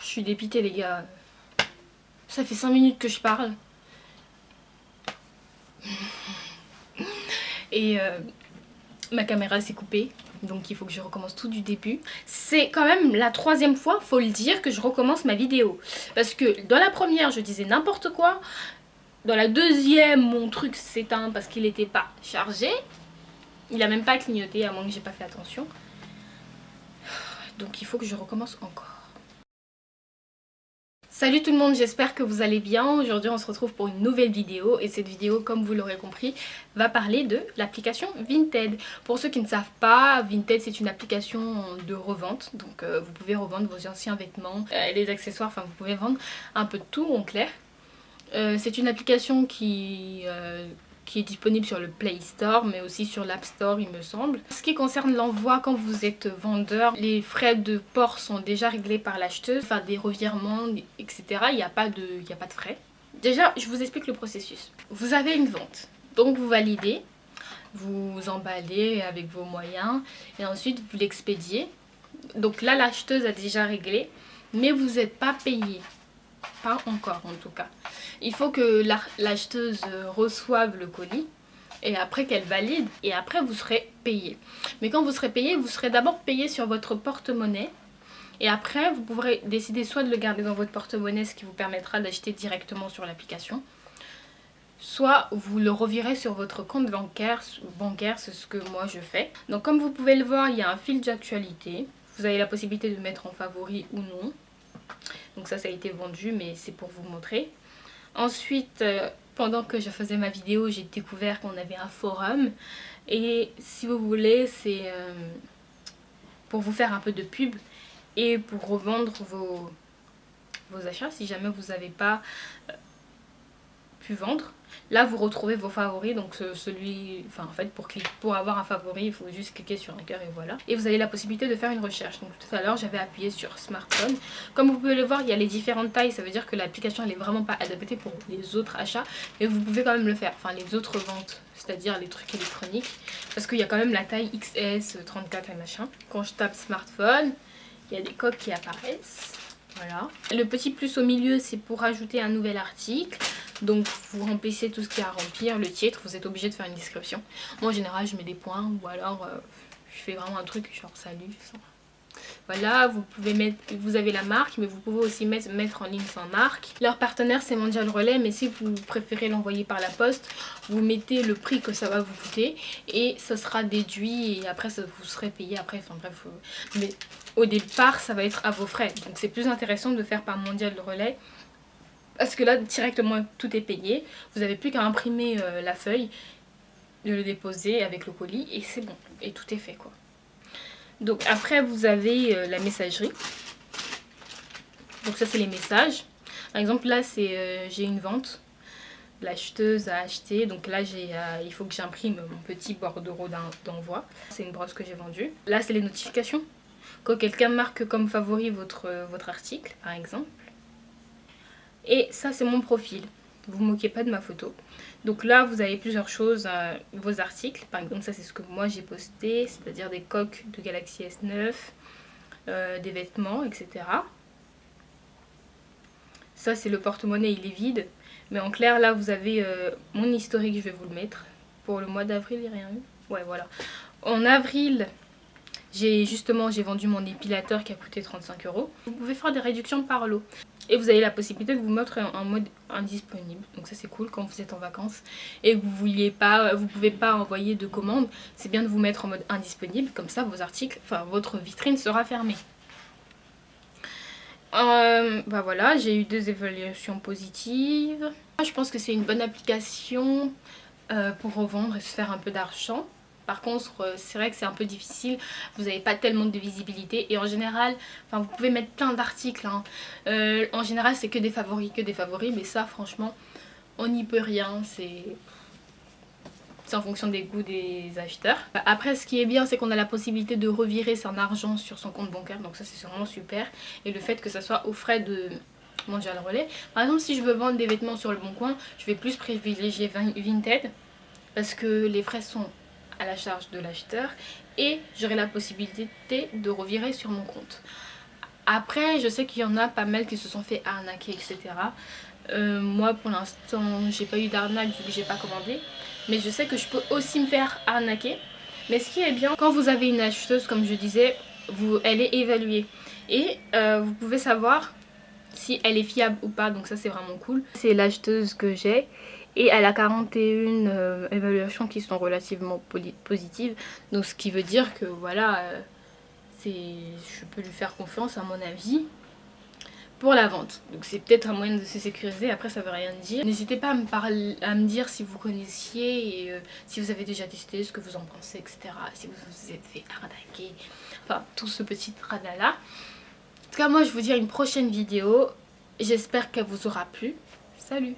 Je suis dépitée les gars. Ça fait 5 minutes que je parle. Et ma caméra s'est coupée. Donc il faut que je recommence tout du début. C'est quand même la 3e fois, faut le dire, que je recommence ma vidéo. Parce que dans la première, je disais n'importe quoi. Dans la 2e, mon truc s'éteint parce qu'il n'était pas chargé. Il a même pas clignoté, à moins que j'ai pas fait attention. Donc il faut que je recommence encore. Salut tout le monde, j'espère que vous allez bien. Aujourd'hui on se retrouve pour une nouvelle vidéo. Et cette vidéo, comme vous l'aurez compris, va parler de l'application Vinted. Pour ceux qui ne savent pas, Vinted c'est une application de revente. Donc vous pouvez revendre vos anciens vêtements, les accessoires, enfin vous pouvez vendre un peu de tout en clair. C'est une application qui est disponible sur le Play Store mais aussi sur l'App Store il me semble. Ce qui concerne l'envoi, quand vous êtes vendeur, les frais de port sont déjà réglés par l'acheteuse, enfin des revirements etc. Il n'y a pas de frais. Déjà je vous explique le processus. Vous avez une vente, donc vous validez, vous emballez avec vos moyens et ensuite vous l'expédiez. Donc là l'acheteuse a déjà réglé mais vous n'êtes pas payé. Pas encore en tout cas. Il faut que l'acheteuse reçoive le colis et après qu'elle valide et après vous serez payé. Mais quand vous serez payé, vous serez d'abord payé sur votre porte-monnaie et après vous pourrez décider soit de le garder dans votre porte-monnaie, ce qui vous permettra d'acheter directement sur l'application, soit vous le revirez sur votre compte bancaire, c'est ce que moi je fais. Donc comme vous pouvez le voir, il y a un fil d'actualité. Vous avez la possibilité de mettre en favori ou non. Donc ça a été vendu mais c'est pour vous montrer. Ensuite, pendant que je faisais ma vidéo, j'ai découvert qu'on avait un forum. Et si vous voulez, c'est pour vous faire un peu de pub et pour revendre vos achats si jamais vous n'avez pas pu vendre. Là vous retrouvez vos favoris, donc celui, enfin en fait pour avoir un favori il faut juste cliquer sur un cœur et voilà. Et vous avez la possibilité de faire une recherche. Donc tout à l'heure j'avais appuyé sur smartphone. Comme vous pouvez le voir, il y a les différentes tailles, ça veut dire que l'application elle est vraiment pas adaptée pour les autres achats. Mais vous pouvez quand même le faire, enfin les autres ventes, c'est-à-dire les trucs électroniques. Parce qu'il y a quand même la taille XS, 34 et machin. Quand je tape smartphone, il y a des coques qui apparaissent. Voilà. Le petit plus au milieu c'est pour ajouter un nouvel article. Donc vous remplissez tout ce qu'il y a à remplir, le titre, vous êtes obligé de faire une description. Moi en général je mets des points ou alors je fais vraiment un truc genre salut. Voilà, vous pouvez mettre, vous avez la marque mais vous pouvez aussi mettre en ligne sans marque. Leur partenaire c'est Mondial Relais, mais si vous préférez l'envoyer par la poste, vous mettez le prix que ça va vous coûter et ça sera déduit et après ça vous serez payé après, enfin bref. Mais au départ ça va être à vos frais, donc c'est plus intéressant de faire par Mondial Relais. Parce que là directement tout est payé, vous n'avez plus qu'à imprimer la feuille, de le déposer avec le colis et c'est bon, et tout est fait quoi. Donc après vous avez la messagerie, donc ça c'est les messages. Par exemple là c'est j'ai une vente, l'acheteuse a acheté, donc là il faut que j'imprime mon petit bordereau d'envoi, c'est une brosse que j'ai vendue. Là c'est les notifications, quand quelqu'un marque comme favori votre article par exemple. Et ça c'est mon profil, vous ne moquez pas de ma photo. Donc là vous avez plusieurs choses, vos articles, par exemple ça c'est ce que moi j'ai posté, c'est-à-dire des coques de Galaxy S9, des vêtements, etc. Ça c'est le porte-monnaie, il est vide, mais en clair là vous avez mon historique, je vais vous le mettre. Pour le mois d'avril il n'y a rien eu. Ouais voilà. En avril j'ai vendu mon épilateur qui a coûté 35 €. Vous pouvez faire des réductions par lot. Et vous avez la possibilité de vous mettre en mode indisponible. Donc ça c'est cool quand vous êtes en vacances et que vous pouvez pas envoyer de commandes. C'est bien de vous mettre en mode indisponible. Comme ça vos articles, enfin votre vitrine sera fermée. Bah voilà, j'ai eu 2 évaluations positives. Je pense que c'est une bonne application pour revendre et se faire un peu d'argent. Par contre c'est vrai que c'est un peu difficile, vous n'avez pas tellement de visibilité et en général, enfin vous pouvez mettre plein d'articles hein. En général c'est que des favoris, mais ça franchement on n'y peut rien, c'est en fonction des goûts des acheteurs. Après ce qui est bien c'est qu'on a la possibilité de revirer son argent sur son compte bancaire, donc ça c'est vraiment super. Et le fait que ça soit aux frais de Mondial Relais. Par exemple si je veux vendre des vêtements sur le Bon Coin, je vais plus privilégier Vinted parce que les frais sont à la charge de l'acheteur et j'aurai la possibilité de revirer sur mon compte. Après je sais qu'il y en a pas mal qui se sont fait arnaquer, etc. Moi pour l'instant j'ai pas eu d'arnaque vu que j'ai pas commandé, mais je sais que je peux aussi me faire arnaquer. Mais ce qui est bien, quand vous avez une acheteuse comme je disais, elle est évaluée et vous pouvez savoir si elle est fiable ou pas, donc ça c'est vraiment cool. C'est l'acheteuse que j'ai et elle a 41 évaluations qui sont relativement positives, donc ce qui veut dire que voilà, je peux lui faire confiance à mon avis pour la vente. Donc c'est peut-être un moyen de se sécuriser, après ça veut rien dire. N'hésitez pas à me dire si vous connaissiez et si vous avez déjà testé, ce que vous en pensez, etc. Si vous vous êtes fait arnaquer, enfin tout ce petit tralala. En tout cas moi je vous dis à une prochaine vidéo, j'espère qu'elle vous aura plu. Salut!